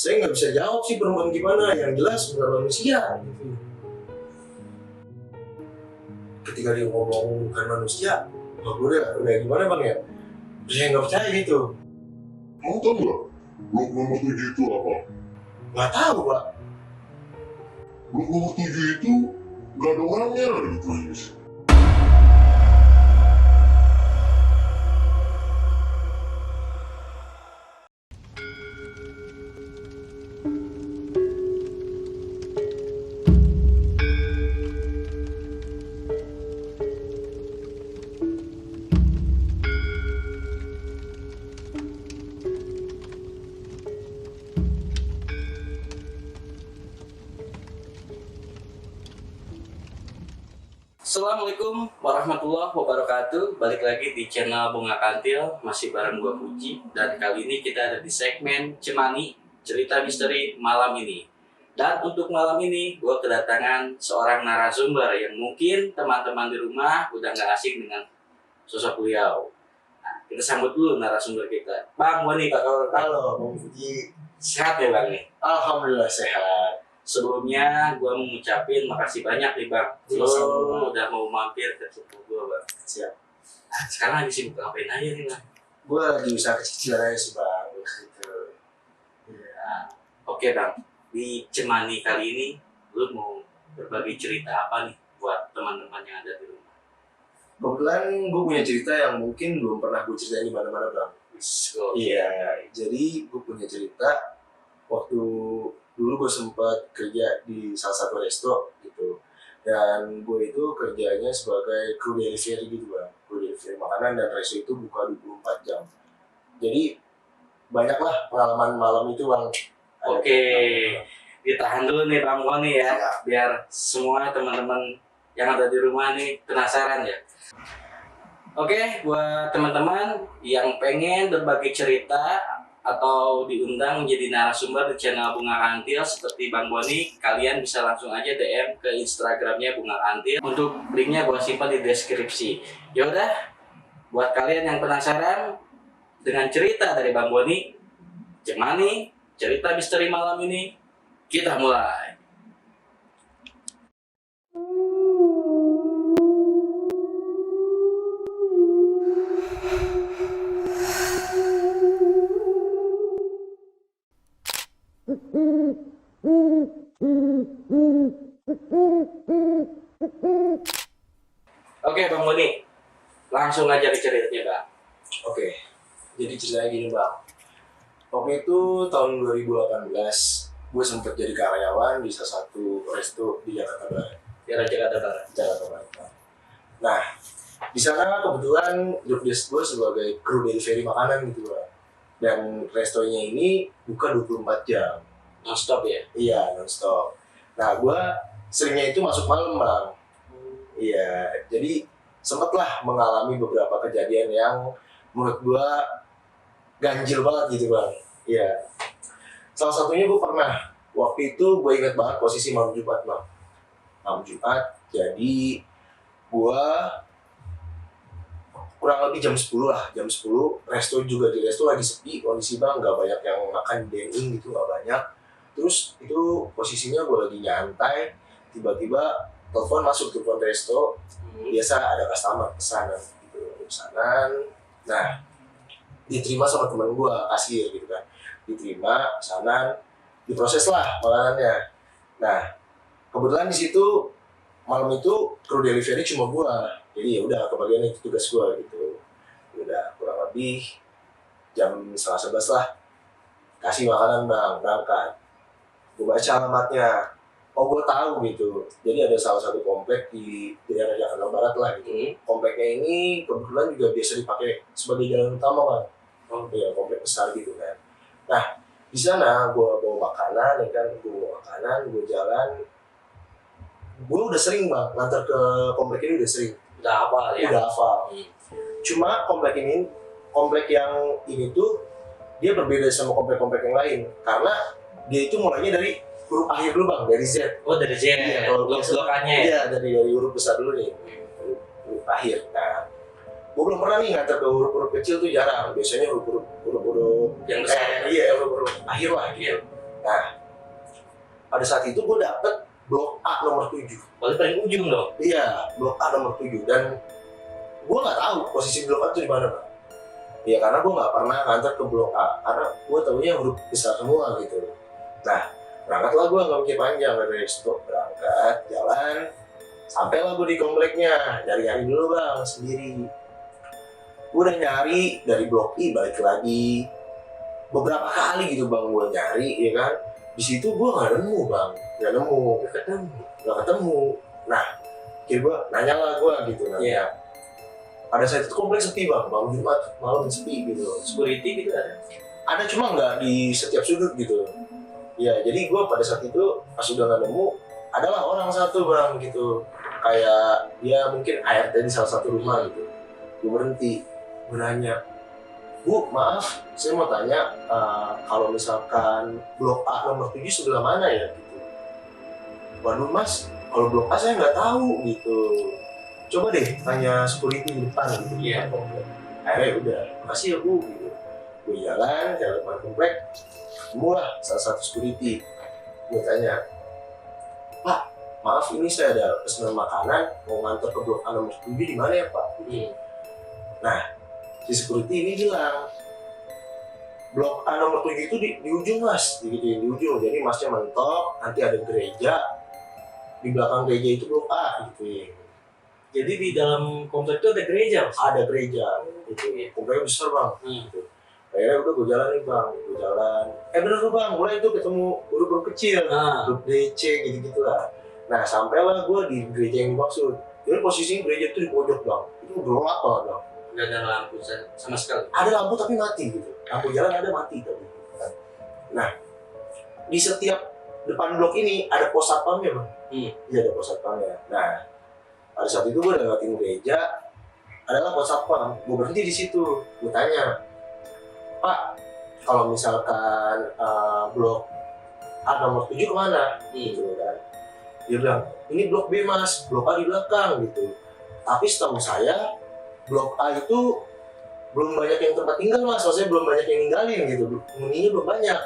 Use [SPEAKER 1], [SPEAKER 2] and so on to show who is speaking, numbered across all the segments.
[SPEAKER 1] Saya nggak bisa jawab sih perempuan gimana, yang jelas bukan manusia gitu. Ketika dia ngomong bukan manusia, udah gimana bang ya? Saya nggak percaya gitu.
[SPEAKER 2] Kamu tahu nggak? Blok nomor 7 itu apa?
[SPEAKER 1] Nggak tahu pak.
[SPEAKER 2] Blok nomor 7 itu nggak ada orangnya ditulis.
[SPEAKER 3] Assalamualaikum warahmatullahi wabarakatuh. Balik lagi di channel Bunga Kantil, masih bareng gua Puji. Dan kali ini kita ada di segmen Cemani, cerita misteri malam ini. Dan untuk malam ini gua kedatangan seorang narasumber yang mungkin teman-teman di rumah udah gak asing dengan sosok beliau. Nah, kita sambut dulu narasumber kita. Bang Boni, Pak.
[SPEAKER 1] Halo bang Puji.
[SPEAKER 3] Sehat ya Bang nih?
[SPEAKER 1] Alhamdulillah sehat.
[SPEAKER 3] Sebelumnya gue mau ngucapin makasih banyak nih Bang. Lo udah mau mampir ke tubuh gue Bang.
[SPEAKER 1] Siap.
[SPEAKER 3] Nah, sekarang lagi sibuk ngapain aja nih Bang?
[SPEAKER 1] Gue lagi usaha kecil-kecilan aja sih bang. Gitu.
[SPEAKER 3] Nah, oke Bang, di Cemani kali ini lo mau berbagi cerita apa nih buat teman-teman yang ada di rumah?
[SPEAKER 1] Kebetulan gue punya cerita yang mungkin belum pernah gue ceritain di mana-mana bang. Iya. Jadi gue punya cerita waktu dulu gue sempat kerja di salah satu resto gitu, dan gue itu kerjanya sebagai kru delivery gitu bang, kru delivery makanan, dan resto itu buka 24 jam. Jadi banyaklah pengalaman malam itu bang.
[SPEAKER 3] Oke, ditahan dulu nih Bang Boni ya, biar semua teman-teman yang ada di rumah nih penasaran ya. Oke, buat teman-teman yang pengen berbagi cerita atau diundang menjadi narasumber di channel Bunga Kantil seperti Bang Boni, kalian bisa langsung aja DM ke Instagramnya Bunga Kantil. Untuk linknya gue simpan di deskripsi. Yaudah, buat kalian yang penasaran dengan cerita dari Bang Boni, Cemani, cerita misteri malam ini, kita mulai. Oke Bang Boni, langsung aja ke ceritanya Bang.
[SPEAKER 1] Oke, jadi ceritanya gini bang. Waktu itu tahun 2018 gue sempat jadi karyawan di salah satu resto di Jakarta Barat.
[SPEAKER 3] Jakarta Barat.
[SPEAKER 1] Jakarta Barat. Nah, di sana kebetulan job desk gue sebagai kru delivery makanan gitu bang. Dan restonya ini buka 24 jam.
[SPEAKER 3] Non-stop ya?
[SPEAKER 1] Iya, non-stop. Nah, gue seringnya itu masuk malam bang. Iya, jadi sempatlah mengalami beberapa kejadian yang menurut gue ganjil banget gitu bang. Iya. Salah satunya gue pernah, waktu itu gue ingat banget posisi malam Jumat bang. Malam Jumat, jadi gue kurang lebih jam 10 lah, jam 10 resto juga, di resto lagi sepi kondisi bang, nggak banyak yang makan dining gitu, nggak banyak. Terus itu posisinya gue lagi nyantai, tiba-tiba telepon resto, biasa ada customer pesanan gitu, pesanan. Nah, diterima sama teman gue, kasir gitu kan, diterima pesanan, diproses lah makanannya. Nah, kebetulan di situ malam itu kru delivery cuma gue, jadi ya udah kebagian itu tugas gue gitu. Udah kurang lebih jam 10:30 lah, kasih makanan bang, berangkat. Gue baca alamatnya, oh gue tahu gitu. Jadi ada salah satu komplek di daerah Jakarta Barat lah gitu. Kompleknya ini kebetulan juga biasa dipakai sebagai jalan utama bang. Oh iya, komplek besar gitu kan. Nah, di sana gue bawa makanan, ya kan, gue jalan. Gue udah sering bang, ngantar ke komplek ini udah sering.
[SPEAKER 3] Udah hafal ya?
[SPEAKER 1] Udah hafal. Cuma komplek yang ini tuh dia berbeda sama komplek-komplek yang lain, karena dia itu mulainya dari huruf akhir dulu bang, dari Z.
[SPEAKER 3] Oh dari Z,
[SPEAKER 1] Iya,
[SPEAKER 3] blok-blokannya ya?
[SPEAKER 1] Iya, dari huruf besar dulu nih, huruf akhir. Nah, gue belum pernah nih ngantar ke huruf-huruf kecil tuh, jarang. Biasanya huruf-huruf
[SPEAKER 3] yang besar.
[SPEAKER 1] iya, huruf-huruf akhir lah gitu. Nah, pada saat itu gue dapet blok A nomor 7.
[SPEAKER 3] Paling paling ujung dong.
[SPEAKER 1] Iya, blok A nomor 7. Dan gue nggak tahu posisi blok A itu di mana, Pak. Ya karena gue nggak pernah nganter ke blok A, karena gue tahunya huruf besar semua gitu. Nah, berangkatlah gue nggak mikir panjang dari stop, berangkat jalan, sampailah gue di kompleknya, nyari-nyari dulu bang sendiri. Gue udah nyari dari blok I balik lagi beberapa kali gitu bang, gue nyari ya kan. Di situ gue nggak nemu bang, nggak ketemu. Nah, akhirnya gue nanya lah gue gitu nanya.
[SPEAKER 3] Iya.
[SPEAKER 1] Pada saat itu kompleks sepi bang, malam Jumat malam sepi gitu.
[SPEAKER 3] Security gitu ada.
[SPEAKER 1] Ada cuma nggak di setiap sudut gitu. Ya jadi gue pada saat itu pas udah nggak nemu, adalah orang satu bang gitu. Kayak dia mungkin ART di salah satu rumah gitu. Gue berhenti, gue nanya, Bu maaf, saya mau tanya kalau misalkan blok A nomor 7 sebelah mana ya gitu. Waduh mas, kalau blok A saya nggak tahu gitu. Coba deh tanya security di depan gitu.
[SPEAKER 3] Iya.
[SPEAKER 1] Akhirnya udah, makasih ya Bu gitu. Gue jalan depan komplek, ketemulah salah satu security. Gue tanya, Pak, maaf ini saya ada pesanan makanan mau nganter ke blok A nomor 7 di mana ya Pak? Nah, si security ini bilang blok A nomor 7 itu di ujung mas, di ujung. Jadi masnya mentok, nanti ada gereja, di belakang gereja itu blok A gitu.
[SPEAKER 3] Jadi di dalam komplek itu ada gereja, Mas?
[SPEAKER 1] Ada gereja, gitu. Kompleknya besar bang. Gitu. Akhirnya udah gue jalan nih bang, bener tuh bang, mulai itu ketemu huruf kecil, huruf D, C gitu-gitu lah. Nah sampailah gue di gereja yang dimaksud. Jadi posisinya gereja itu di pojok bang, itu gelap banget bang.
[SPEAKER 3] Nggak ada lampu sama sekali.
[SPEAKER 1] Ada lampu tapi mati gitu, lampu jalan ada mati tapi. Nah di setiap depan blok ini ada pos satpamnya bang. Iya ada pos satpamnya. Nah pada saat itu gue udah lewatin gereja, adalah pos satpam. Gue berhenti di situ, gue tanya, Pak, kalau misalkan blok A nomor 7 kemana? Gitu kan. Dia bilang, ini blok B mas, blok A di belakang gitu. Tapi setahu saya, blok A itu belum banyak yang tempat tinggal mas, maksudnya belum banyak yang ninggalin gitu. Huninya belum banyak.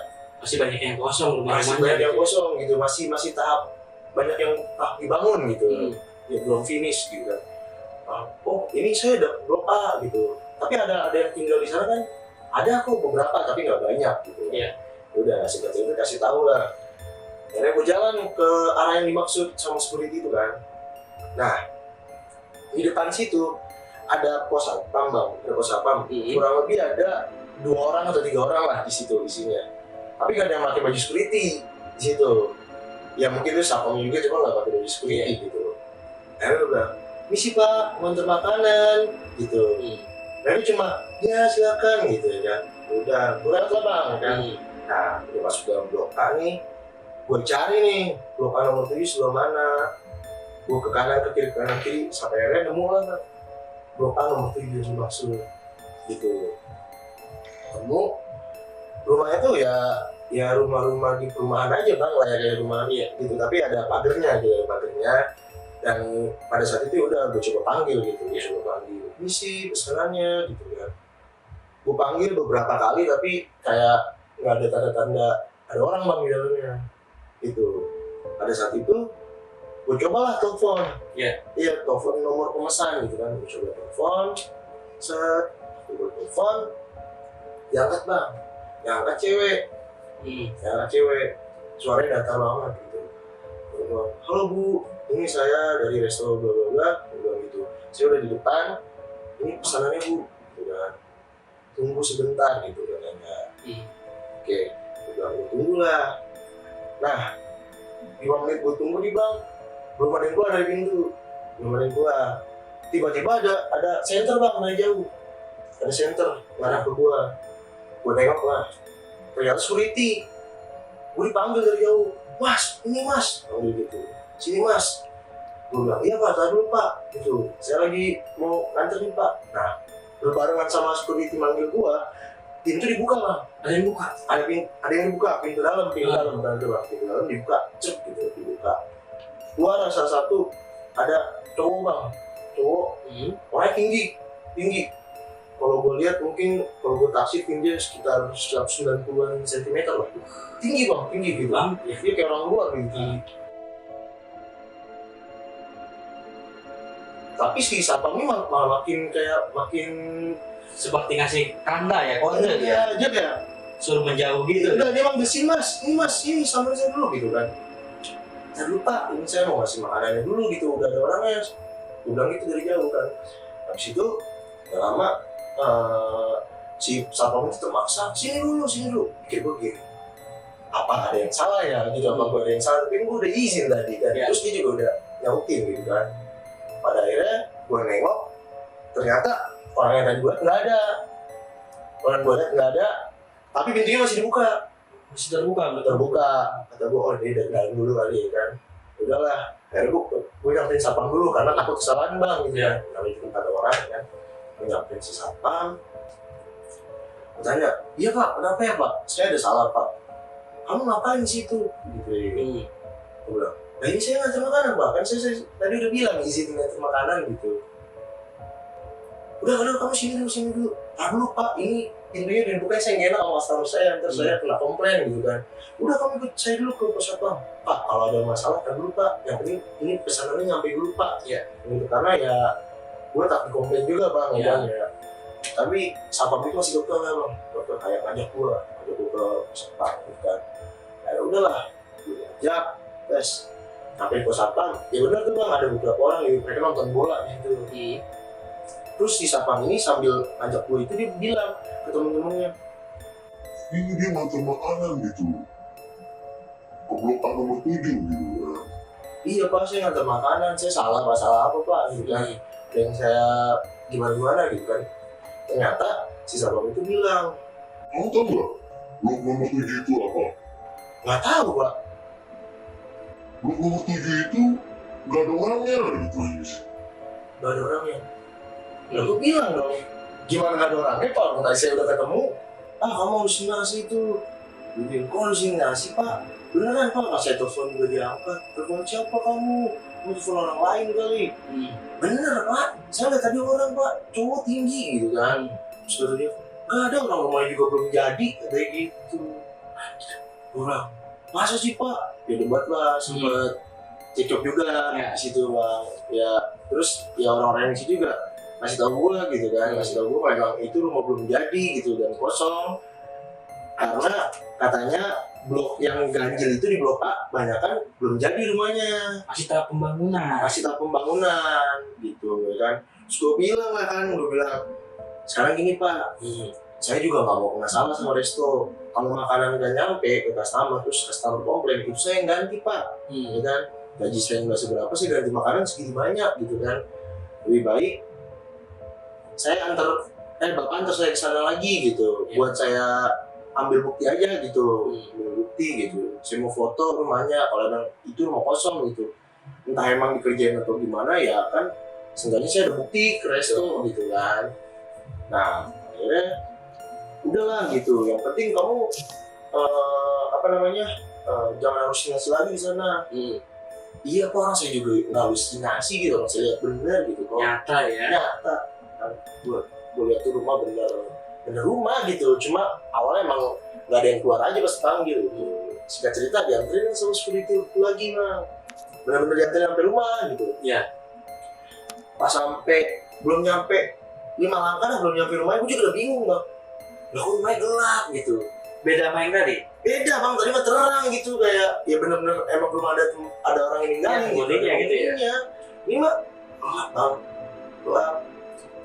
[SPEAKER 3] Masih banyak yang kosong
[SPEAKER 1] Masih
[SPEAKER 3] rumah-rumahnya.
[SPEAKER 1] banyak yang kosong gitu, masih tahap banyak yang tahap dibangun gitu. Ya belum finish gitu kan. Oh ini saya ada blok A gitu. Tapi ada yang tinggal di sana kan? Ada kok beberapa tapi nggak banyak gitu.
[SPEAKER 3] Iya.
[SPEAKER 1] Udah singkat cerita kasih tahu lah. Akhirnya gue jalan ke arah yang dimaksud sama security itu kan. Nah di depan situ ada pos satpam bang, ada pos satpam. Kurang lebih ada 2 orang atau 3 orang lah di situ isinya. Tapi gak ada yang pakai baju security di situ. Ya mungkin itu satpam juga cuma nggak pakai baju security gitu. Akhirnya gue bilang, misi pak, nganter makanan gitu. Nah ini cuma, ya silakan gitu ya kan. Udah, berat lah bang kan. Nah, udah masuk dalam blok A nih, gue cari nih blok A nomor 7 sebelah mana. Gue ke kanan, ke kiri, sampai akhirnya nemu lah bang. Blok A nomor 7 yang dimaksud gitu. Temu, rumahnya tuh ya rumah-rumah di perumahan aja bang, layaknya rumah gitu. Tapi ada pagernya gitu, pagernya. Dan pada saat itu udah gue coba panggil gitu, ini sih pesanannya gitu kan. Gue panggil beberapa kali tapi kayak nggak ada tanda-tanda ada orang bang di dalamnya. Itu pada saat itu gue cobalah telepon, iya telepon nomor pemesan gitu kan. Gue coba telepon, gue telepon, diangkat bang, diangkat cewek, suaranya datar banget gitu. Halo bu, ini saya dari resto bla bla bla, bilang gitu. Saya udah di depan, ini pesanannya bu, gitu kan. Tunggu sebentar gitu katanya. Oke, gue tunggu lah. Nah, 5 menit gue tunggu nih bang, belum ada yang keluar dari pintu, belum ada yang keluar. Tiba-tiba ada senter bang, naik jauh, ada senter ngarah ke gue tengok lah, ternyata security. Gue dipanggil dari jauh, mas, ini mas, panggil gitu. Sini mas, gue bilang iya pak, tadi dulu pak, gitu. Saya lagi mau nganter nih pak. Nah, berbarengan sama security manggil gue, pintu dibuka bang.
[SPEAKER 3] Ada yang buka?
[SPEAKER 1] Ada yang dibuka, pintu dalam dibuka, cek gitu, dibuka. Keluar salah satu, ada cowok bang, orangnya tinggi, kalau gue lihat mungkin kalau gue taksir tingginya sekitar 190-an cm lah. Tinggi bang, tinggi gitu.
[SPEAKER 3] Bang, ya.
[SPEAKER 1] Dia kayak orang luar gitu. Tapi si satpam ini malah makin
[SPEAKER 3] Seperti ngasih tanda ya, kode dia.
[SPEAKER 1] dia kayak
[SPEAKER 3] Suruh menjauh gitu.
[SPEAKER 1] udah dia manggilin mas, ini sampai saya dulu gitu kan. Saya dulu pak, ini saya mau ngasih makanannya dulu gitu, udah ada orangnya. Gue bilang gitu dari jauh kan. Habis itu gak lama si satpam itu termaksa sini dulu. Pikir gue gini, apa ada yang salah ya gitu, apa gue ada yang salah, tapi gue udah izin tadi kan.
[SPEAKER 3] Ya.
[SPEAKER 1] Terus dia juga udah nyautin gitu kan. Pada akhirnya gue nengok, ternyata orang yang tadi gue nggak ada, nggak ada, tapi pintunya masih dibuka.
[SPEAKER 3] Masih terbuka,
[SPEAKER 1] Kata gue, oh dia dari dalam dulu kali ya kan. Udahlah, akhirnya gue nyamperin satpam dulu karena takut kesalahan bang gitu
[SPEAKER 3] Iya.
[SPEAKER 1] kan. Namanya cuma kata orang kan. Gue nyamperin si satpam. Gue tanya, iya pak, kenapa ya pak? Saya ada salah pak. Kamu ngapain di situ? Gitu ya. Gue bilang, nah ini saya nganter makanan pak, kan saya tadi udah bilang izin nganter makanan gitu. Udah kamu sini dulu. Ah dulu pak, ini pintunya dibuka, saya nggak enak sama customer saya, ntar saya kena komplain gitu kan. Udah kamu ikut saya dulu ke pos satpam. Pak, kalau ada masalah kan dulu pak, yang penting ini pesanannya nyampe dulu pak.
[SPEAKER 3] Iya.
[SPEAKER 1] Gitu, karena ya gue takut komplain juga bang,
[SPEAKER 3] Iya.
[SPEAKER 1] kan ya. Tapi satpam itu masih dokter lah bang, dokter kayak ngajak gue ke pos satpam gitu kan. Ya udahlah, gue ajak tes. Sampai pos satpam, ya benar tuh bang, ada beberapa orang yang mereka nonton bola gitu. Terus si satpam ini sambil ngajak gue itu dia bilang ke temen-temennya,
[SPEAKER 2] Ini dia nganter makanan gitu. Ke blok A nomor 7 gitu kan.
[SPEAKER 1] iya pak saya nganter makanan, saya salah apa pak gitu kan. Dan saya gimana gitu kan. Ternyata si satpam itu bilang,
[SPEAKER 2] Kamu tahu nggak? Blok nomor 7 itu apa?
[SPEAKER 1] nggak tahu pak.
[SPEAKER 2] Blok nomor 7 itu nggak ada orangnya gitu Yus.
[SPEAKER 1] Gak ada orangnya. Nah gue bilang dong, gimana gak ada orangnya pak, orang tadi saya udah ketemu. Kamu halusinasi itu. Gue bilang, kok halusinasi pak? Beneran pak, pas saya telepon juga diangkat. Telepon siapa kamu? Kamu telepon orang lain kali. Bener pak, saya lihat tadi orang pak, cowok tinggi gitu kan. Terus kata dia, gak ada, orang rumahnya juga belum jadi, katanya gitu. Gue bilang, masa sih pak? Ya debat lah, sempet cekcok juga
[SPEAKER 3] Ya.
[SPEAKER 1] di situ bang. Ya terus ya orang-orang yang di situ juga masih tahu gue gitu kan, masih tahu gue kalau itu rumah belum jadi gitu dan kosong. Karena katanya blok yang ganjil itu di blok A banyak kan belum jadi rumahnya,
[SPEAKER 3] Masih tahap pembangunan.
[SPEAKER 1] masih tahap pembangunan gitu ya kan. Terus gue bilang lah kan, sekarang gini pak, saya juga nggak mau kena salah sama resto. Kalau makanan nggak nyampe ke customer, terus customer komplain, itu saya yang ganti pak, ya kan. Gaji saya nggak seberapa, saya ganti makanan segitu banyak gitu kan. Lebih baik saya bapak antar saya ke sana lagi gitu, buat saya ambil bukti aja gitu, ambil bukti gitu. Saya mau foto rumahnya, kalau emang itu rumah kosong gitu, entah emang dikerjain atau gimana ya kan, seenggaknya saya ada bukti ke resto gitu kan. Nah akhirnya udahlah gitu, yang penting kamu jangan halusinasi lagi di sana. Iya pak, orang saya juga nggak halusinasi gitu, orang saya lihat bener gitu kok.
[SPEAKER 3] Nyata ya.
[SPEAKER 1] Nyata. Gue lihat tuh rumah bener rumah gitu, cuma awalnya emang nggak ada yang keluar aja pas panggil gitu. Singkat cerita dianterin sama security itu lagi bang, bener-bener dianterin sampai rumah gitu.
[SPEAKER 3] Iya.
[SPEAKER 1] Pas sampai belum nyampe 5 langkah dah, belum nyampe rumahnya, gue juga udah bingung bang. Lah kok rumahnya gelap gitu.
[SPEAKER 3] Beda sama yang tadi.
[SPEAKER 1] Beda bang, tadi mah terang gitu, kayak ya bener-bener emang belum ada orang yang ninggalin
[SPEAKER 3] Ya, penghuninya gitu ya.
[SPEAKER 1] Penghuninya. Ini mah gelap bang, gelap.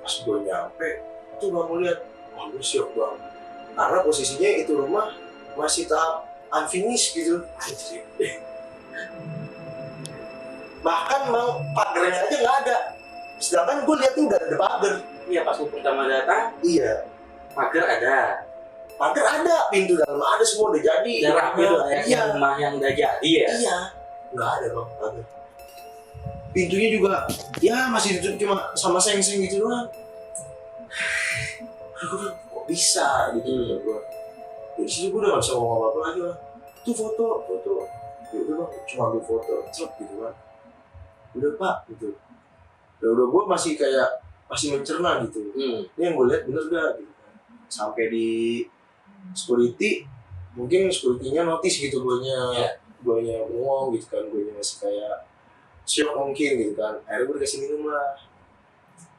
[SPEAKER 1] Pas gue nyampe tuh bang, gue lihat, wah gue siap bang, karena posisinya itu rumah masih tahap unfinished gitu. Bahkan bang, pagarnya aja nggak ada, sedangkan gue lihat tuh udah ada pagar.
[SPEAKER 3] Iya, pas lu pertama datang,
[SPEAKER 1] Iya,
[SPEAKER 3] pagar ada.
[SPEAKER 1] pagar ada, pintu dalam ada, semua udah jadi.
[SPEAKER 3] Dan rapi tuh kayak
[SPEAKER 1] Iya.
[SPEAKER 3] yang rumah yang udah jadi ya.
[SPEAKER 1] Iya, nggak ada bang, pagar. Pintunya juga, ya masih ditutup cuma sama seng-seng gitu doang. Gue bilang, kok bisa gitu ya gue. Dari situ gue udah gak bisa ngomong apa-apa lagi bang. Tuh foto. Ya udah bang, cuma ambil foto, cep gitu kan. Udah pak, gitu. Ya udah gue masih kayak masih mencerna gitu.
[SPEAKER 3] Hmm.
[SPEAKER 1] Ini yang gue lihat bener gak gitu kan. Sampai di security, mungkin security-nya notice gitu guanya bengong gitu kan, guanya masih kayak shock mungkin gitu kan. Akhirnya gue dikasih minum lah,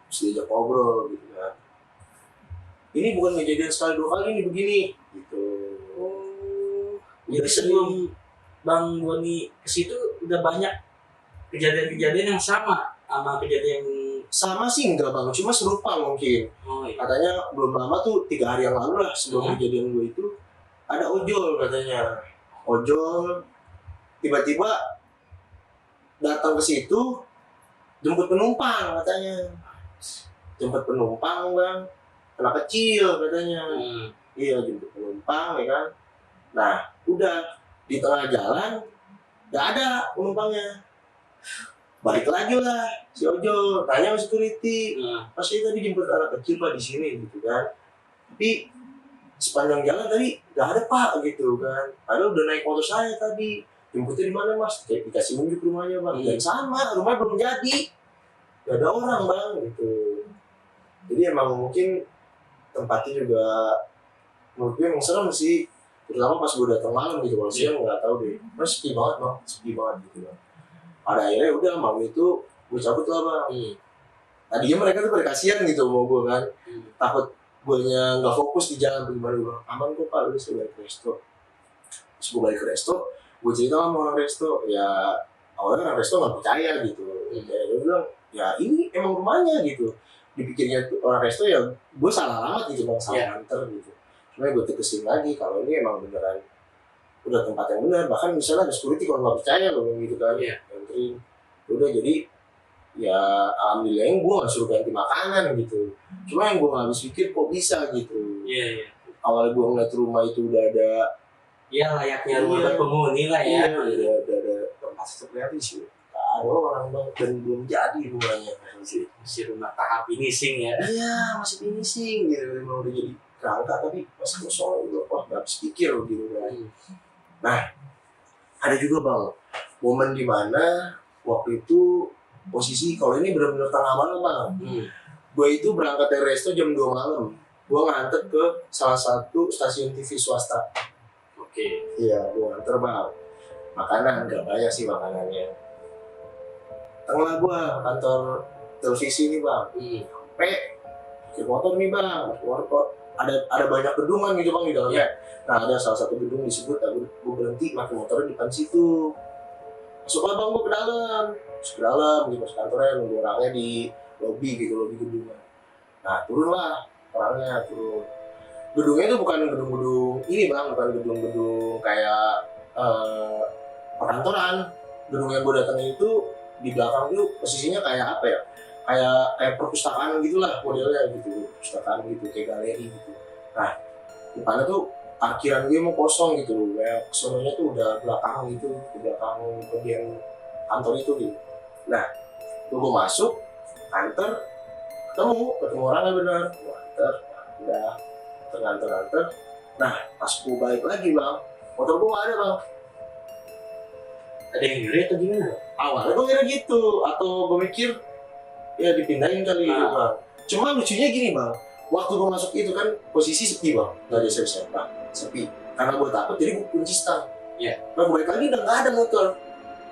[SPEAKER 1] terus diajak ngobrol gitu kan. Ini bukan kejadian sekali 2 kali nih begini gitu.
[SPEAKER 3] Jadi sebelum Bang Boni ke situ udah banyak kejadian-kejadian yang sama kejadian.
[SPEAKER 1] Sama sih enggak bang, cuma serupa mungkin.
[SPEAKER 3] Oh iya.
[SPEAKER 1] Katanya belum lama tuh 3 hari yang lalu lah sebelum kejadian gue itu ada ojol katanya. Ojol tiba-tiba datang ke situ jemput penumpang katanya. Jemput penumpang bang, anak kecil katanya. Iya jemput penumpang ya kan. Nah udah di tengah jalan nggak ada penumpangnya. Balik lagi lah si ojol tanya sama security, pasti tadi jemput anak kecil pak di sini gitu kan. Tapi sepanjang jalan tadi nggak ada pak gitu kan. Padahal udah naik motor saya tadi. Jemputnya di mana mas? Kayak dikasih nunjuk rumahnya bang. Dan sama rumah belum jadi, nggak ada orang bang gitu. Jadi emang mungkin tempatnya juga menurut gue emang serem sih. Terutama pas gue datang malam gitu, kalau siang nggak tahu deh. Mas sepi banget bang, sepi banget gitu bang. Pada akhirnya udah malam itu gue cabut lah bang. Tadinya mereka tuh berkasihan gitu mau gue kan. Takut guanya nggak fokus di jalan gimana gue. Aman kok pak, udah saya balik ke resto. Terus gue balik ke resto, gue cerita sama orang resto. Ya awalnya orang resto nggak percaya gitu. Ya gue bilang ya ini emang rumahnya gitu. Dipikirnya orang resto ya gue salah alamat gitu bang, salah anter gitu. Cuma gue tegesin lagi kalau ini emang beneran udah tempat yang benar. Bahkan misalnya ada security kalau nggak percaya loh gitu kan. Entering udah jadi ya alhamdulillah yang gue nggak suruh ganti makanan gitu. Cuma yang gue nggak habis pikir kok bisa gitu. Awalnya gue ngeliat rumah itu udah ada
[SPEAKER 3] layaknya rumah berpenghuni lah ya.
[SPEAKER 1] Ada tempat seperti sih. Gak ada orang bang dan belum jadi rumahnya
[SPEAKER 3] masih rumah tahap finishing ya.
[SPEAKER 1] Iya masih finishing gitu. Memang udah jadi kerangka tapi masih kosong gitu. Wah nggak habis pikir gitu kan. Nah ada juga bang momen dimana waktu itu posisi kalau ini benar-benar tengah malam bang. Gue itu berangkat dari resto jam 2 malam. Gue nganter ke salah satu stasiun TV swasta. Iya gue nganter bang. Makanan gak banyak sih makanannya. Tengah gue kantor televisi nih bang. Ke motor nih bang. Ada banyak gedungan gitu bang di dalamnya. Nah ada salah satu gedung disebut, gue berhenti pakai motornya di depan situ. Masuklah bang gue ke dalam, gitu masuk kantornya, nunggu orangnya di lobi gedungnya. Nah turunlah orangnya turun. Gedungnya itu bukan gedung-gedung ini bang, bukan gedung-gedung kayak perkantoran. Gedung yang gue datangin itu di belakang itu posisinya kayak apa ya? Kayak perpustakaan gitulah modelnya gitu, perpustakaan gitu kayak galeri gitu. Nah depannya tuh parkiran gue mau kosong gitu, kayak kesononya tuh udah belakang gitu, di belakang bagian kantor itu gitu. Nah gue masuk kantor, ketemu orangnya benar, gue anter, udah anter. Nah pas gue balik lagi bang, motor gue gak ada bang.
[SPEAKER 3] Ada yang ngiri atau gimana?
[SPEAKER 1] Awalnya gue kira gitu, atau gue mikir ya dipindahin kali gitu bang. Cuma lucunya gini bang, waktu gue masuk itu kan posisi sepi bang, gak ada siapa-siapa, sepi. Karena gue takut jadi gue kunci stang. Nah gue balik lagi udah gak ada motor,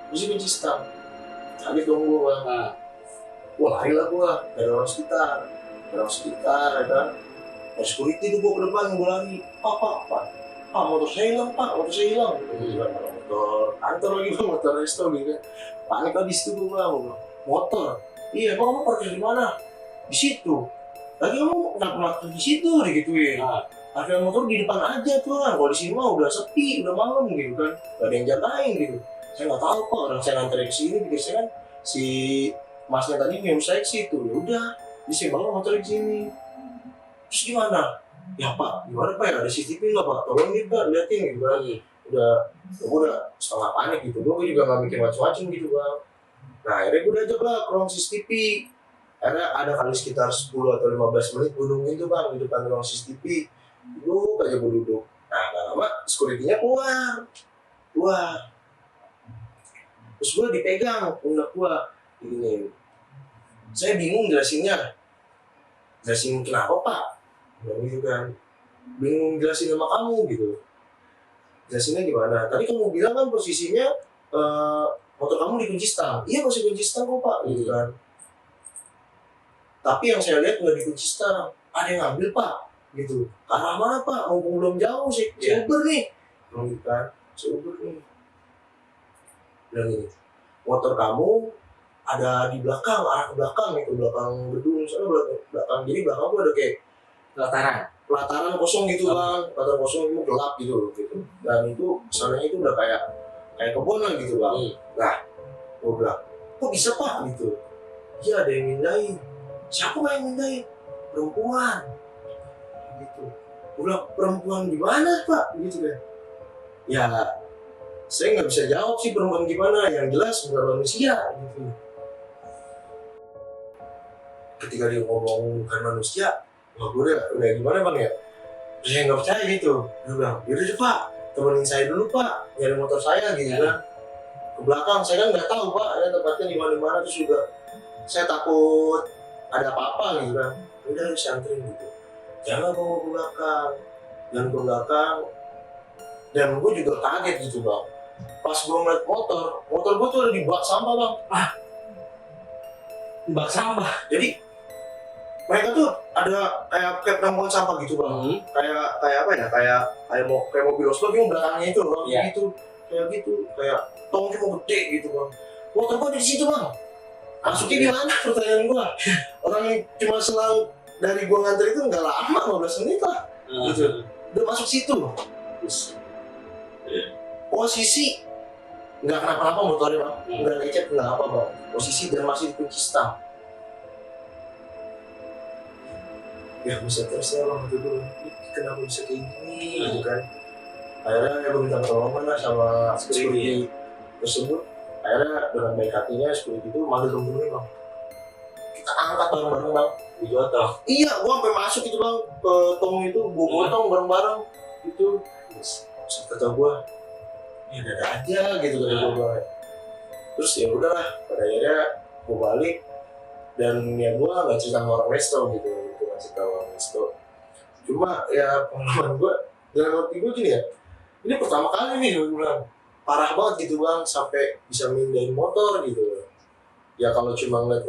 [SPEAKER 1] gue kunci stang. Kaget dong gue bang. Wah lari lah gue dari orang sekitar ya kan. Nah security tuh gue ke depan, gue lari. Pak motor saya hilang pak, motor kantor lagi bang, motor resto gitu kan. Panik lah di situ gue bang, motor. Iya, emang kamu parkir di mana? Di situ. Lagi kamu kenapa parkir di situ digituin. Parkir motor di depan aja tuh kan. Kalau di sini mah udah sepi, udah malam gitu kan. Gak ada yang jagain gitu. Saya nggak tahu kok orang saya nganterin ke sini, pikir saya kan si masnya tadi minum saya ke situ. Ya udah, jadi saya bawa motor di sini. Terus gimana? Ya pak, gimana pak ya? Ada CCTV nggak pak? Tolong nih pak, liatin gitu kan. Udah setengah panik gitu. Gue juga nggak mikir macam-macam gitu bang. Nah akhirnya gue udah coba ke ruang CCTV. Akhirnya ada kali sekitar 10 atau 15 menit gue nungguin tuh bang di depan ruang CCTV. Duduk aja gue duduk. Nah gak lama security-nya keluar. Terus gue dipegang pundak gue. Gini. Saya bingung jelasinnya. jelasin kenapa pak, bilang gitu kan, bingung jelasin sama kamu gitu. Jelasinnya gimana? Tadi kamu bilang kan posisinya motor kamu dikunci stang. Iya masih kunci stang kok pak, gitu kan. Tapi yang saya lihat nggak dikunci stang, ada yang ngambil pak, gitu. Karena mana pak? Mumpung belum jauh sih, Uber nih, gitu kan, Uber nih. Bilang gini, motor kamu ada di belakang, arah ke belakang itu, belakang gedung, sana belakang. Jadi belakang tuh ada kayak pelataran kosong gitu bang, pelataran kosong itu gelap gitu. Dan itu sananya itu udah kayak kebun lah gitu bang. Nah, gue bilang, kok bisa pak gitu? Iya ada yang mindahin. Siapa yang mindahin? Perempuan. Gitu. Gue bilang, perempuan gimana pak? Gitu kan. Ya, saya nggak bisa jawab sih perempuan gimana. Yang jelas bukan manusia. Gitu. Ketika dia ngomong bukan manusia, wah gue udah gimana bang ya? Saya nggak percaya gitu. Dia bilang, yaudah deh pak, temenin saya dulu pak, nyari motor saya gitu kan. Ke belakang, saya kan nggak tahu pak, ya tempatnya di mana terus juga saya takut ada apa-apa gitu kan. Udah saya anterin gitu. Jangan bawa ke belakang, jangan ke belakang. Dan gue juga kaget gitu bang. Pas gue ngeliat motor gue tuh ada di bak sampah bang.
[SPEAKER 3] Bak sampah.
[SPEAKER 1] Jadi mereka tuh ada kayak penampungan sampah gitu bang. Kayak apa ya? Kayak mobil oslo yang belakangnya itu bang. Gitu. Kayak tong cuma gede gitu bang. Motor gua di situ bang. Masuknya gimana? Pertanyaan gua. Orang yang cuma selang dari gua nganter itu nggak lama, 15 menit lah. Gitu. Udah masuk situ. Posisi nggak kenapa-napa motornya bang. Nggak lecet nggak apa bang. Posisi dan masih dikunci stang. Ya bisa terus ya bang, itu dulu kenapa bisa kayak gini gitu kan. Akhirnya gue minta pertolongan lah sama security tersebut. Akhirnya dengan baik hatinya security itu manggil temen-temen bang, kita angkat bareng-bareng bang di jatuh. Iya, gue sampai masuk itu bang ke tong itu, gue potong bareng-bareng itu. Terus kata gue, ya ada aja gitu kata gue. Terus ya udahlah, pada akhirnya gue balik dan ya gue nggak cerita sama orang resto gitu. Cuma ya pengalaman gue dalam arti gue gini ya, ini pertama kali nih gue bilang parah banget gitu bang, sampai bisa mindahin motor gitu. Ya kalau cuma ngeliat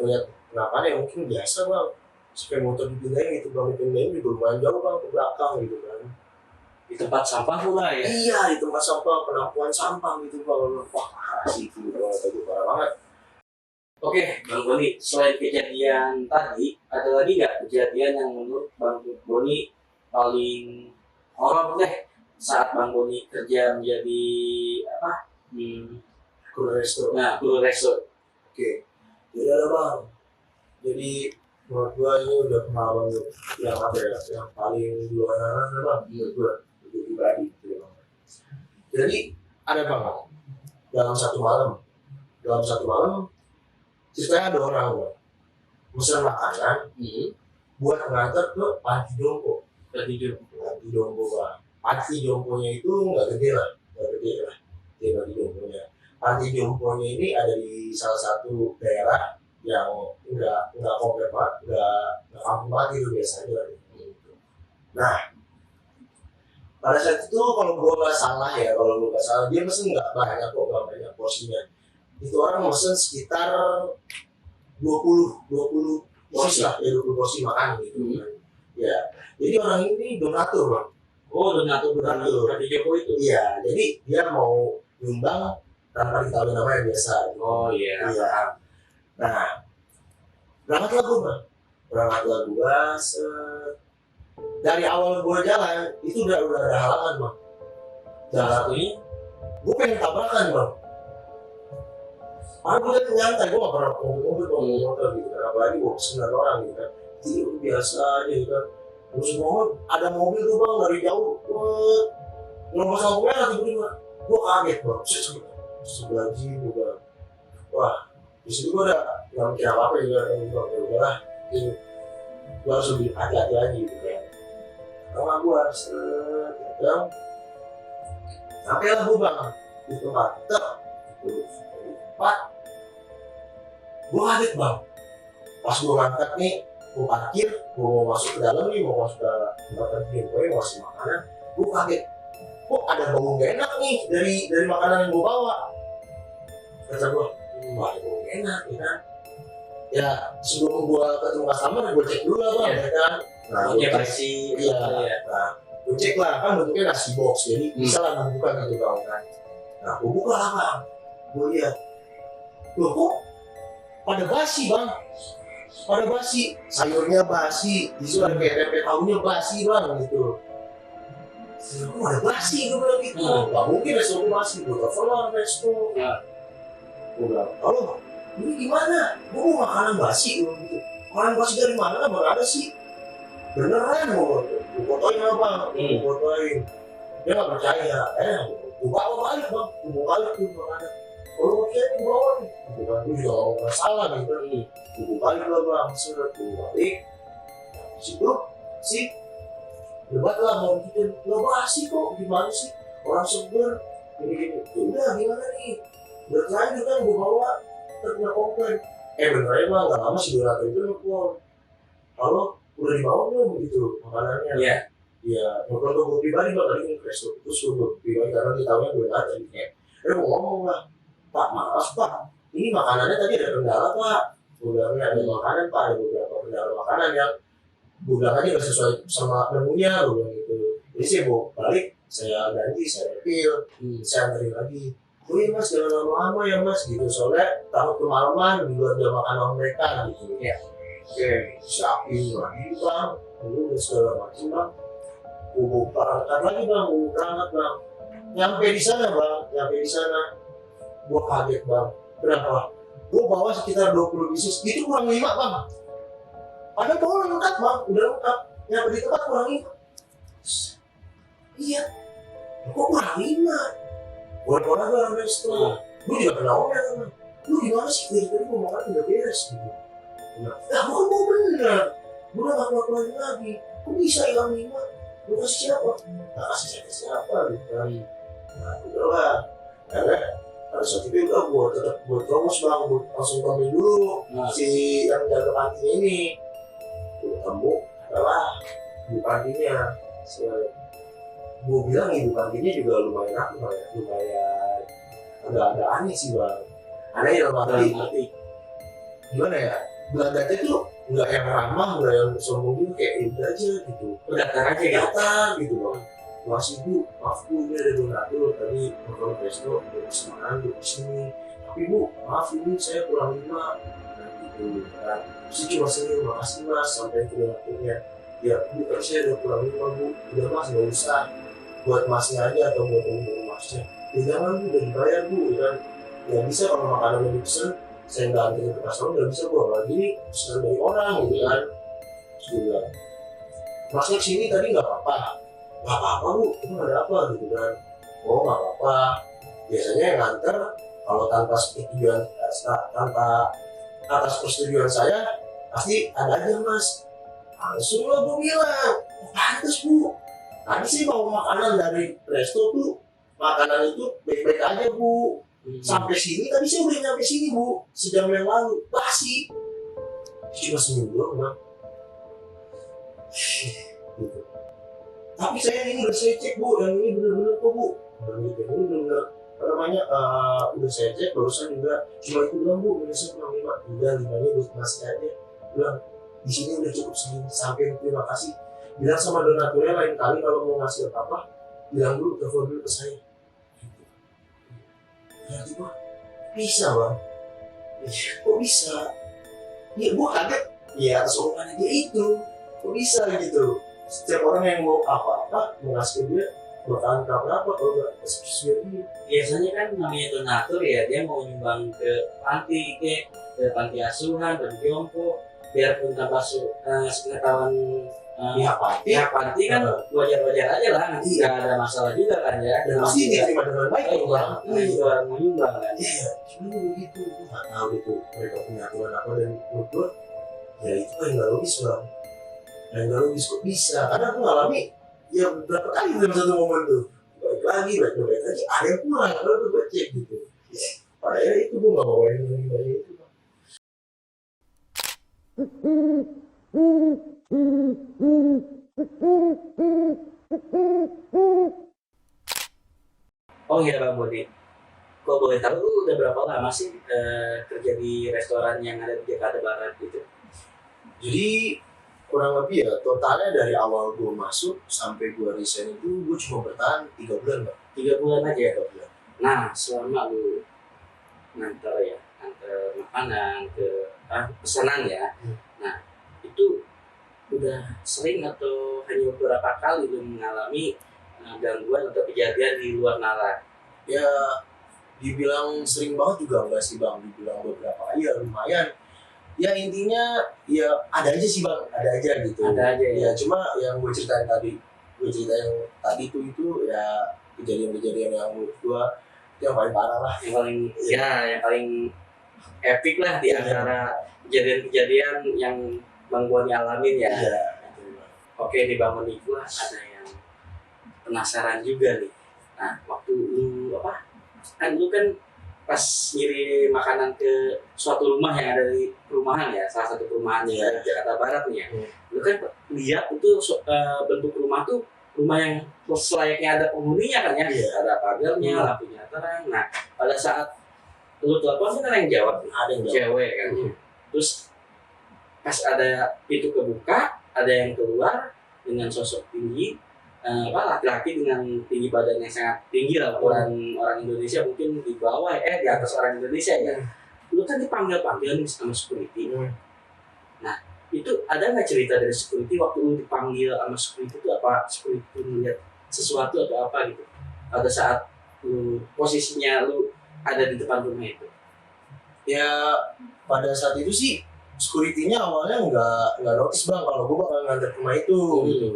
[SPEAKER 1] kenapa ya mungkin biasa bang, sampai motor dipindahin gitu bang, dipindahin juga lumayan jauh bang ke belakang gitu kan.
[SPEAKER 3] Di tempat sampah pula ya?
[SPEAKER 1] Iya, di tempat sampah, penampungan sampah gitu bang. Wah parah sih itu parah banget.
[SPEAKER 3] Oke, Bang Boni, selain kejadian tadi, ada lagi nggak kejadian yang menurut Bang Boni paling horor deh saat Bang Boni kerja menjadi apa?
[SPEAKER 1] Kru resto.
[SPEAKER 3] Nah, kru resto.
[SPEAKER 1] Oke, jadi ada bang. Jadi menurut gua ini udah pengalaman yang apa ya, yang paling luar biasa bang. Menurut gua itu pribadi. Jadi ada bang, dalam satu malam ceritanya ada orang bang pesan makanan buat nganter ke panti jompo. Panti jompo bang. Panti jomponya itu nggak gede lah. Dia panti jomponya. Panti jomponya ini ada di salah satu daerah yang nggak komplek banget, nggak kampung banget gitu biasanya lah. Nah, pada saat itu kalau gue nggak salah dia mesen nggak banyak porsinya. Itu orang mesen sekitar 20 porsi lah, 20 porsi makan gitu kan. Ya, jadi orang ini donatur bang.
[SPEAKER 3] Oh, donatur Panti Jompo itu?
[SPEAKER 1] Iya, jadi dia mau nyumbang tanpa ditahu namanya biasa.
[SPEAKER 3] Oh iya.
[SPEAKER 1] Nah, berangkatlah gue dari awal gue jalan itu udah ada halangan bang. Jalan satunya gue pengen tabrakan bang. Gue kan nyantai, gue gak pernah ngomong motor gitu kan, apalagi gue 9 orang gitu kan. Jadi biasa aja gitu kan. Terus ada mobil tuh bang dari jauh, ngerobos lampu merah tiba-tiba. Gue kaget bang, sebelah sini juga. Wah, disitu gue udah gak mikir apa-apa juga. Ya udahlah, gue harus lebih hati-hati aja gitu kan. Karena gue sampailah gue bang di tempat gue kaget bang, pas gue ngangkat nih gue parkir, gue mau masuk ke dalam nih, mau masuk ke tempat parkir gue, mau kasih makanan, gue kaget, kok ada bau gak enak nih dari makanan yang gue bawa. Kata gue, wah ada bau gak enak, ya kan? Ya sebelum gue ketemu customer, gue cek dulu lah bang, ya kan? Nah, gue cek, iya, nah, gue cek lah, kan bentuknya nasi box, jadi bisa lah membuka gitu bang kan. Nah, gue buka lah bang, gue lihat, loh kok pada basi bang, pada basi, sayurnya basi, disitu ada kayak tempe tahunya basi bang gitu. Kok ada basi, gue bilang gitu, gak mungkin resto gue basi, gue telepon lah resto. Gue bilang, halo, ini gimana? Gue mau makanan basi, gue gitu. Makanan basi dari mana? Mana ada sih? Beneran gue fotoin lah bang, gue fotoin. Dia gak percaya, gue bawa balik bang, gue bawa balik tuh makanan. Kalau mau percaya gue bawa nih, gue juga gak masalah gitu. Gue balik lah bang, surat gue balik. Di situ sih debat lah mau bikin, gak basi kok, gimana sih? Orang seger, gini-gini. Udah gimana nih? Udah terakhir kan gue bawa, terkena komplain. Benernya bang, gak lama si donatur itu nelfon. Halo, udah dibawa belum gitu makanannya? Iya, ngobrol ke gue pribadi bang, tadi ke resto. Terus gue pribadi karena dia tahunya gue gak ada gitu. Gue ngomong lah, Pak maaf pak, ini makanannya tadi ada kendala pak. Gue bilangnya ada makanan pak, ada beberapa kendala makanan yang gue bilang aja gak sesuai sama menunya, gue bilang gitu. Jadi saya bawa balik, saya ganti, saya refill, saya anterin lagi. Oh iya mas, jangan lama-lama ya mas gitu, soalnya takut kemalaman di luar jam makanan mereka gitu. Oke, siapin lagi bang, dulu segala macam bang. Gue berangkat lagi bang, gue berangkat bang. Nyampe di sana bang, gue kaget bang. Berapa? Gue bawa sekitar 20 pieces, itu kurang 5 bang. Padahal bawa lengkap bang, udah lengkap. Nyampe di tempat kurang 5. Iya, kok kurang 5? Buat-buat aja orang resto. Gue juga pernah ngomel bang. Lu gimana sih? Dari tadi gue makan udah beres gitu. Nah, bukan mau bener. Gue udah gak keluarin lagi. Kok bisa hilang 5? Lu kasih siapa? Gak kasih siapa gitu kan. Nah, udah lah. Karena pada saat itu udah gue tetap buat promos bang, gue langsung temuin dulu si yang jaga kantin ini. Gue ketemu adalah ibu kantinnya. Gue bilang ibu kantinnya juga lumayan agak aneh sih bang. Aneh dalam arti gimana ya? Belakangnya tuh nggak yang ramah, nggak yang sombong gitu, kayak udah aja gitu. Datang gitu bang. Mas ibu, maaf bu, ini ada donatur tadi kalau resto udah pesanan di sini. Tapi bu, maaf ini saya kurang 5. Nah gitu kan. Terus cuma senyum, makasih mas sampai ke donaturnya. Ya bu, tapi saya udah kurang 5 bu. Udah mas nggak usah buat masnya aja atau buat temen masnya. Ya jangan bu, udah dibayar bu kan. Nggak bisa kalau makanan yang dipesen saya nggak anterin ke customer, nggak bisa bu. Apalagi ini pesanan dari orang gitu kan. Terus gue bilang, masnya kesini tadi nggak apa-apa. Gak apa-apa bu, itu ada apa gitu kan. Oh gak apa-apa. Biasanya yang nganter kalau tanpa atas persetujuan saya pasti ada aja mas. Langsung lah gue bilang, oh pantes bu. Tadi sih bawa makanan dari resto tuh, makanan itu baik-baik aja bu. Sampai sini, tadi saya udah nyampe sini bu, sejam yang lalu, basi. Cuma senyum doang bang. Gitu. Tapi saya ini udah saya cek bu, yang ini bener-bener kok bu. Ini bener-bener udah saya cek, barusan juga cuma itu bilang bu, Indonesia kurang 5. Udah 5-nya buat masnya aja. Bilang di sini udah cukup segini, sampai terima kasih. Bilang sama donaturnya lain kali kalau mau ngasih apa-apa, bilang dulu, telepon dulu ke saya. Berarti bang, bisa bang. Kok bisa? Ya gua kaget. Ya atas omongannya dia itu, kok bisa gitu. Setiap orang yang mau apa-apa, mau ngasih ke dia, bakalan kenapa-napa kalau nggak kasih dia.
[SPEAKER 3] Biasanya kan namanya donatur ya, dia mau nyumbang ke panti, ke panti asuhan, ke jompo, biarpun tanpa sepengetahuan pihak panti kan wajar-wajar aja lah, nanti nggak ada masalah juga kan ya.
[SPEAKER 1] Dan pasti diterima dengan baik loh bang.
[SPEAKER 3] Juga mau nyumbang kan.
[SPEAKER 1] Iya, cuma begitu, gue nggak tahu gitu mereka punya aturan apa, dan menurut gue ya itu yang nggak logis bang. Yang nggak logis kok bisa, karena aku ngalami ya beberapa kali dalam satu momen tuh, baik lagi, ada yang kurang, kalau gue cek gitu. Pada akhirnya itu gue nggak bawain lagi itu bang.
[SPEAKER 3] Oh iya Bang Boni, kok boleh tahu lu udah berapa lama sih kerja di restoran yang ada di Jakarta Barat gitu?
[SPEAKER 1] Jadi kurang lebih ya totalnya dari awal gue masuk sampai gue resign itu gue cuma bertahan 3 bulan Bang.
[SPEAKER 3] 3 bulan aja ya?
[SPEAKER 1] 3 bulan.
[SPEAKER 3] Nah, selama lu nganter makanan ke pesanan ya. Nah, itu udah sering atau hanya beberapa kali lu mengalami gangguan atau kejadian di luar nalar?
[SPEAKER 1] Ya dibilang sering banget juga enggak sih Bang, dibilang beberapa ya lumayan. Ya intinya ya ada aja sih Bang, ada aja gitu.
[SPEAKER 3] Ada aja ya.
[SPEAKER 1] Ya cuma yang gue ceritain tadi itu ya kejadian-kejadian yang menurut gue itu yang paling parah lah.
[SPEAKER 3] Yang paling epic lah di antara kejadian-kejadian yang Bang Boni alamin ya.
[SPEAKER 1] Iya.
[SPEAKER 3] Oke, di Bang Boni gua ada yang penasaran juga nih. Nah, waktu lu kan pas ngirim makanan ke suatu rumah yang ada di perumahan ya, salah satu perumahan yang ada di Jakarta Barat nih ya. Lu kan lihat itu bentuk rumah tuh rumah yang selayaknya ada penghuninya kan ya.
[SPEAKER 1] Iya.
[SPEAKER 3] Ada pagarnya, lampunya terang. Nah, pada saat lu telepon kan ada yang jawab,
[SPEAKER 1] Ada yang jawab.
[SPEAKER 3] cewek kan. Terus pas ada pintu kebuka, ada yang keluar dengan sosok tinggi, laki-laki dengan tinggi badan yang sangat tinggi lah, orang Indonesia mungkin di bawah di atas orang Indonesia ya. Lu kan dipanggil nih sama security. Nah, itu ada nggak cerita dari security waktu lu dipanggil sama security itu apa security melihat sesuatu atau apa gitu? Pada saat lu posisinya lu ada di depan rumah itu.
[SPEAKER 1] Ya pada saat itu sih security-nya awalnya nggak notice Bang kalau gue bakal nganter ke rumah itu gitu.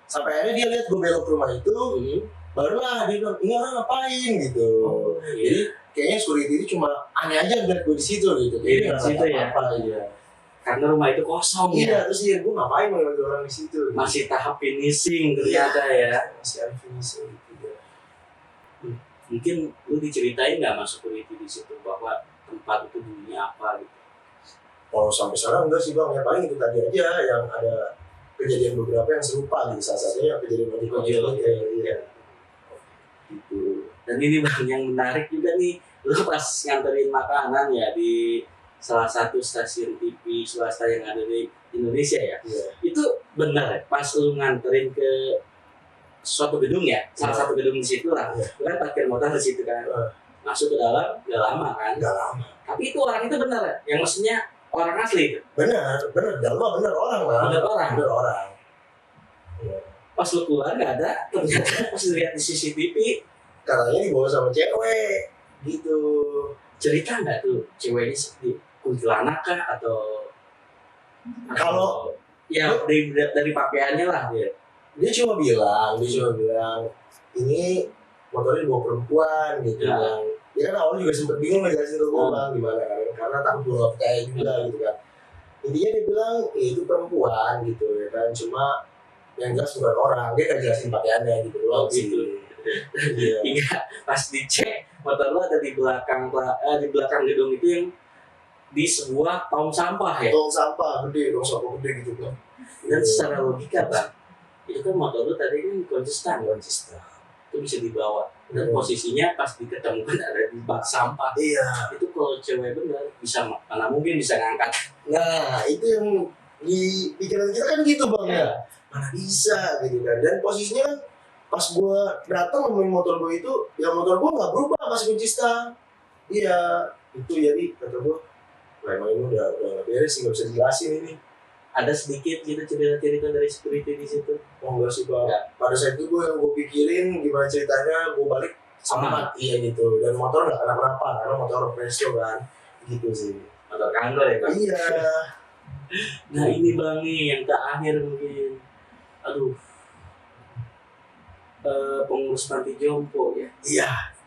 [SPEAKER 1] Sampai akhirnya dia lihat gue belok ke rumah itu, barulah dia bilang ini orang ngapain gitu. Jadi kayaknya security itu cuma aneh aja ngeliat gue di situ gitu. Jadi
[SPEAKER 3] Di situ ya.
[SPEAKER 1] Apa ya.
[SPEAKER 3] Karena rumah itu kosong
[SPEAKER 1] Iya,
[SPEAKER 3] ya.
[SPEAKER 1] terus ya gue ngapain ngeliat orang di situ. Gitu.
[SPEAKER 3] Masih tahap finishing ternyata ya.
[SPEAKER 1] Masih ada finishing gitu.
[SPEAKER 3] Mungkin lu diceritain nggak mas security di situ bahwa tempat itu dulunya apa gitu?
[SPEAKER 1] Kalau sampai sekarang enggak sih Bang, ya paling itu tadi aja yang ada kejadian beberapa yang serupa gitu. Salah satunya kejadian
[SPEAKER 3] Ojol.
[SPEAKER 1] Iya. Gitu.
[SPEAKER 3] Dan ini Bang yang menarik juga nih, lu pas nganterin makanan ya di salah satu stasiun TV swasta yang ada di Indonesia ya.
[SPEAKER 1] Iya.
[SPEAKER 3] Itu benar ya, pas lu nganterin ke suatu gedung ya, salah satu gedung di situ lah. Lu kan parkir motor di situ kan. Masuk ke dalam gak lama kan.
[SPEAKER 1] Enggak lama.
[SPEAKER 3] Tapi itu orang itu benar ya, yang maksudnya orang asli itu.
[SPEAKER 1] Benar, dalam benar orang lah.
[SPEAKER 3] Benar orang.
[SPEAKER 1] Iya.
[SPEAKER 3] Pas lu keluar nggak ada, ternyata pas lihat di CCTV
[SPEAKER 1] Katanya dibawa sama cewek gitu.
[SPEAKER 3] cerita nggak tuh ceweknya seperti kuntilanak kah atau
[SPEAKER 1] Kalau
[SPEAKER 3] ya dari pakaiannya lah dia.
[SPEAKER 1] dia cuma bilang ini motornya dibawa perempuan gitu.
[SPEAKER 3] Ya.
[SPEAKER 1] Dia kan awalnya juga sempet bingung ngejelasin ke gue Bang gimana kan, karena takut gue gak percaya juga gitu kan. Intinya dia bilang itu perempuan gitu ya kan, cuma yang jelas bukan orang, dia gak jelasin pakaiannya gitu doang sih. Iya.
[SPEAKER 3] Hingga pas dicek motor lu ada di belakang gedung itu yang di sebuah tong sampah ya.
[SPEAKER 1] Tong sampah gede gitu kan.
[SPEAKER 3] Dan secara logika Bang, itu kan motor lu tadi kan konsisten itu bisa dibawa dan posisinya pas diketemukan ada di bak sampah.
[SPEAKER 1] Iya.
[SPEAKER 3] Itu kalau cewek benar bisa, mana mungkin bisa ngangkat.
[SPEAKER 1] Nah itu yang di pikiran kita kan gitu Bang ya. Mana bisa gitu kan. Dan posisinya kan pas gue datang nemuin motor gue itu, ya motor gue nggak berubah, masih kunci stang. Iya itu jadi kata gue, memang ini udah nggak beres sih, nggak bisa dijelasin ini.
[SPEAKER 3] Ada sedikit gitu cerita-cerita dari security di situ.
[SPEAKER 1] Oh enggak sih Bang.
[SPEAKER 3] Ya.
[SPEAKER 1] Pada saat itu gue yang gue pikirin gimana ceritanya gue balik selamat. Iya gitu. Dan motor nggak kenapa-napa karena motor presto kan. Gitu sih.
[SPEAKER 3] Motor kantor ya Bang.
[SPEAKER 1] Iya.
[SPEAKER 3] Nah ini Bang nih yang terakhir mungkin. Aduh. Pengurus panti jompo ya.
[SPEAKER 1] Iya.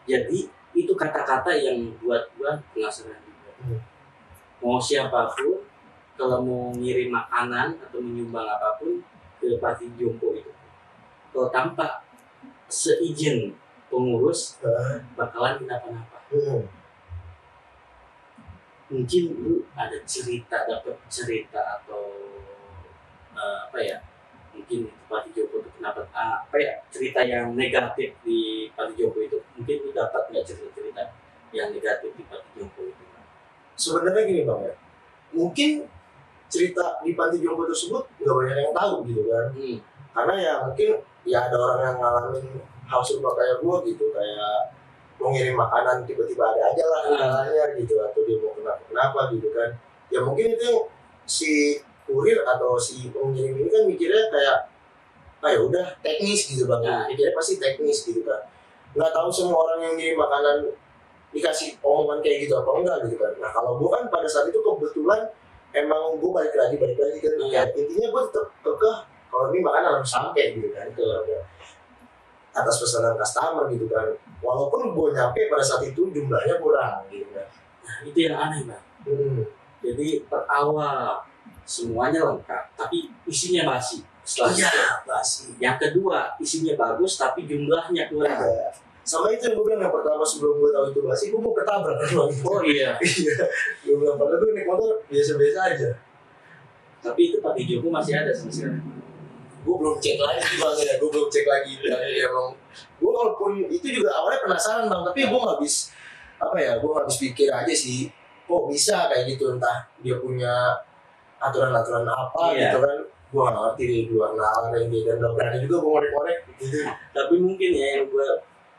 [SPEAKER 3] Jadi itu kata-kata yang buat gua penasaran juga. Mau siapapun kalau mau ngirim makanan atau menyumbang apapun ke panti jompo itu, kalau tanpa seizin pengurus bakalan kenapa-napa. mungkin lu ada cerita, dapat cerita atau apa ya, mungkin itu Pati Jompo itu kenapa apa ya, cerita yang negatif di Pati Jompo itu, mungkin lu dapat nggak cerita-cerita yang negatif di Pati Jompo itu?
[SPEAKER 1] Sebenarnya gini bang ya, mungkin cerita di panti jompo tersebut nggak banyak yang tahu gitu kan, karena ya mungkin ya ada orang yang ngalamin hal serupa kayak gue gitu, kayak mau ngirim makanan tiba-tiba ada aja lah kendalanya gitu, atau dia mau kenapa gitu kan, ya mungkin itu si kurir atau si pengirim ini kan mikirnya kayak ya udah teknis gitu bang, mikirnya pasti teknis gitu kan, nggak tahu semua orang yang ngirim makanan dikasih omongan kayak gitu apa enggak gitu kan. Nah kalau gue kan pada saat itu kebetulan emang gue balik lagi kan, kayak intinya gue tetap kekeh kalau ini makanan harus sampai gitu kan, itu atas pesanan customer gitu kan, walaupun gue nyampe pada saat itu jumlahnya kurang gitu kan.
[SPEAKER 3] Nah itu yang aneh bang. Jadi per awal semuanya lengkap tapi isinya basi.
[SPEAKER 1] Iya basi.
[SPEAKER 3] Yang kedua isinya bagus tapi jumlahnya kurang.
[SPEAKER 1] Sama itu yang gue bilang, yang pertama sebelum gue tahu itu basi, gue mau ketabrak kan bang.
[SPEAKER 3] Oh iya.
[SPEAKER 1] Iya. Gue bilang padahal tuh naik motor biasa-biasa aja.
[SPEAKER 3] Tapi itu Pati Jompo masih ada sampai sekarang.
[SPEAKER 1] Gue belum cek lagi bang ya, gue belum cek lagi. Emang gue walaupun itu juga awalnya penasaran bang, tapi gue nggak habis gue nggak habis pikir aja sih, kok bisa kayak gitu, entah dia punya aturan-aturan apa gitu kan. Gue nggak ngerti di luar nalar yang dia, dan gak berani juga gue ngorek-ngorek gitu.
[SPEAKER 3] Tapi mungkin ya yang gue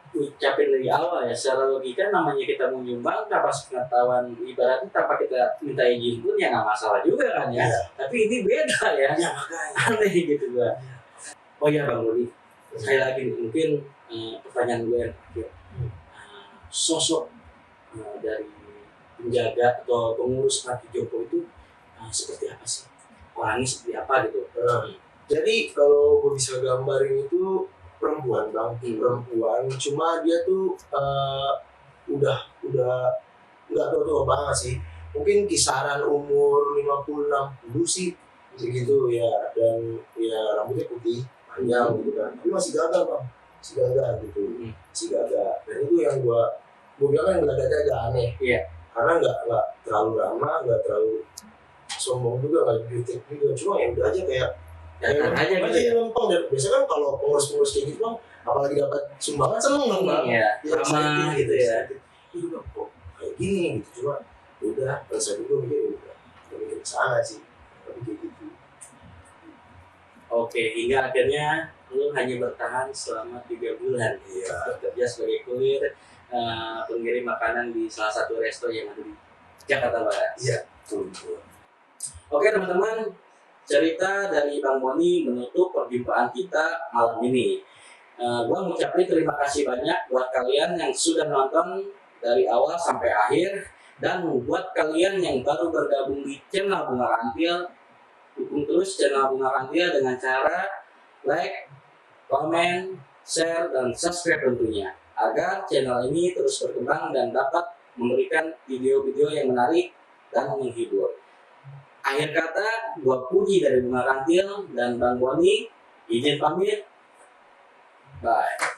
[SPEAKER 3] ucapin dari awal ya, secara logika namanya kita mau nyumbang tanpa pengetahuan, ibaratnya tanpa kita minta izin pun ya nggak masalah juga kan ya. Tapi ini beda ya,
[SPEAKER 1] makanya
[SPEAKER 3] aneh gitu gua. Oh ya bang Rudi, sekali lagi mungkin pertanyaan gue yang terakhir, sosok dari penjaga atau pengurus Pati Jompo itu seperti apa sih, orangnya seperti apa gitu?
[SPEAKER 1] Jadi kalau gue bisa gambarin itu perempuan bang, perempuan, cuma dia tuh udah nggak tua banget sih, mungkin kisaran umur 50-60 sih segitu ya, dan ya rambutnya putih panjang gitu kan, tapi masih gagah bang, masih gagah gitu, masih gagah. Dan itu yang gue bilang kan gagahnya agak aneh, karena nggak terlalu ramah, nggak terlalu sombong juga, nggak jutek juga, cuma ya udah aja kayak
[SPEAKER 3] datang aja gitu ya.
[SPEAKER 1] Lempeng. Dan biasanya kan kalau pengurus-pengurus kayak gitu bang, apalagi dapat sumbangan seneng dong bang.
[SPEAKER 3] Iya, ramah gitu ya.
[SPEAKER 1] Itu bang kok kayak gini gitu, cuma udah pada saat itu mikir udah mikir kesana sih, tapi kayak gitu.
[SPEAKER 3] Oke, hingga akhirnya lu hanya bertahan selama 3 bulan.
[SPEAKER 1] Iya.
[SPEAKER 3] Bekerja sebagai kurir pengirim makanan di salah satu resto yang ada di Jakarta Barat.
[SPEAKER 1] Iya, betul.
[SPEAKER 3] Oke teman-teman, cerita dari Bang Boni menutup perjumpaan kita malam ini. Gua ngucapin terima kasih banyak buat kalian yang sudah nonton dari awal sampai akhir, dan buat kalian yang baru bergabung di channel Bunga Rantil, dukung terus channel Bunga Rantil dengan cara like, komen, share, dan subscribe tentunya, agar channel ini terus berkembang dan dapat memberikan video-video yang menarik dan menghibur. Akhir kata, gua Puji dari Bunga Rantil dan Bang Boni izin pamit. Bye.